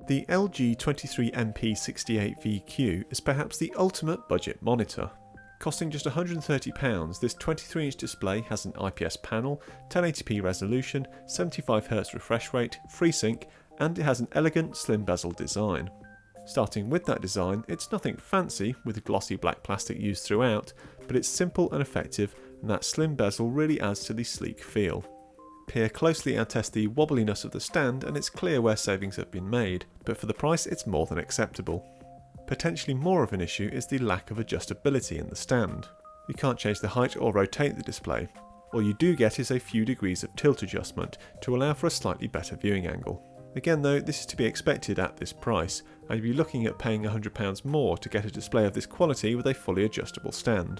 The LG 23MP68VQ is perhaps the ultimate budget monitor. Costing just £130, this 23-inch display has an IPS panel, 1080p resolution, 75Hz refresh rate, FreeSync, and it has an elegant slim bezel design. Starting with that design, it's nothing fancy with glossy black plastic used throughout, but it's simple and effective, and that slim bezel really adds to the sleek feel. Peer closely and test the wobbliness of the stand, and it's clear where savings have been made, but for the price it's more than acceptable. Potentially more of an issue is the lack of adjustability in the stand. You can't change the height or rotate the display. All you do get is a few degrees of tilt adjustment to allow for a slightly better viewing angle. Again though, this is to be expected at this price, and you'd be looking at paying £100 more to get a display of this quality with a fully adjustable stand.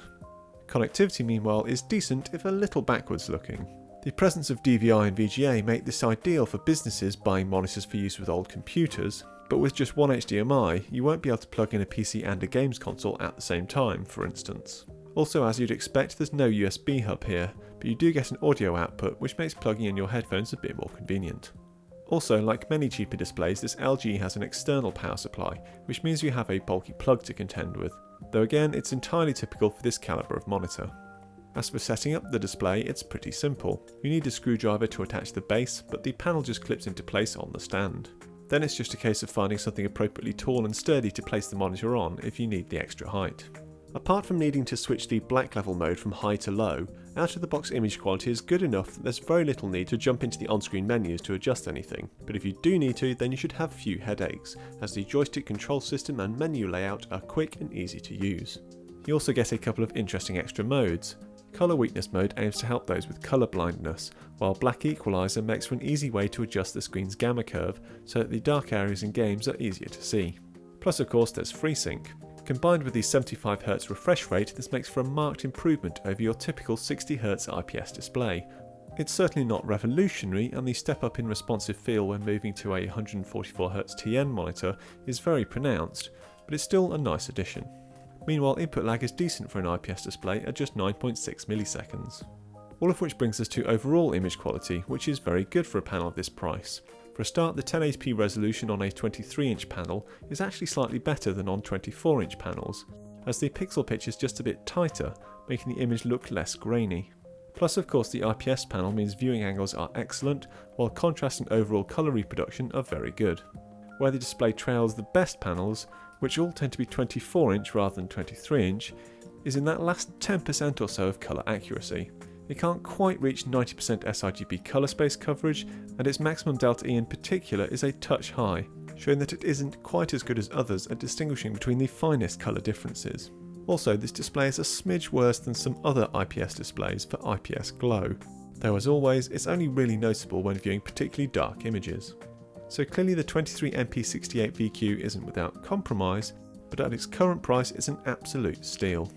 Connectivity meanwhile is decent if a little backwards looking. The presence of DVI and VGA make this ideal for businesses buying monitors for use with old computers, but with just one HDMI, you won't be able to plug in a PC and a games console at the same time, for instance. Also, as you'd expect, there's no USB hub here, but you do get an audio output, which makes plugging in your headphones a bit more convenient. Also, like many cheaper displays, this LG has an external power supply, which means you have a bulky plug to contend with, though again, it's entirely typical for this calibre of monitor. As for setting up the display, it's pretty simple. You need a screwdriver to attach the base, but the panel just clips into place on the stand. Then it's just a case of finding something appropriately tall and sturdy to place the monitor on if you need the extra height. Apart from needing to switch the black level mode from high to low, out of the box image quality is good enough that there's very little need to jump into the on-screen menus to adjust anything, but if you do need to, then you should have few headaches, as the joystick control system and menu layout are quick and easy to use. You also get a couple of interesting extra modes. Colour weakness mode aims to help those with colour blindness, while black equaliser makes for an easy way to adjust the screen's gamma curve so that the dark areas in games are easier to see. Plus of course there's FreeSync. Combined with the 75Hz refresh rate, this makes for a marked improvement over your typical 60Hz IPS display. It's certainly not revolutionary, and the step up in responsive feel when moving to a 144Hz TN monitor is very pronounced, but it's still a nice addition. Meanwhile, input lag is decent for an IPS display at just 9.6 milliseconds. All of which brings us to overall image quality, which is very good for a panel of this price. For a start, the 1080p resolution on a 23-inch panel is actually slightly better than on 24-inch panels, as the pixel pitch is just a bit tighter, making the image look less grainy. Plus of course the IPS panel means viewing angles are excellent, while contrast and overall colour reproduction are very good. Where the display trails the best panels, which all tend to be 24-inch rather than 23-inch, is in that last 10% or so of colour accuracy. It can't quite reach 90% sRGB colour space coverage, and its maximum delta E in particular is a touch high, showing that it isn't quite as good as others at distinguishing between the finest colour differences. Also, this display is a smidge worse than some other IPS displays for IPS glow, though as always, it's only really noticeable when viewing particularly dark images. So clearly the 23MP68VQ isn't without compromise, but at its current price it's an absolute steal.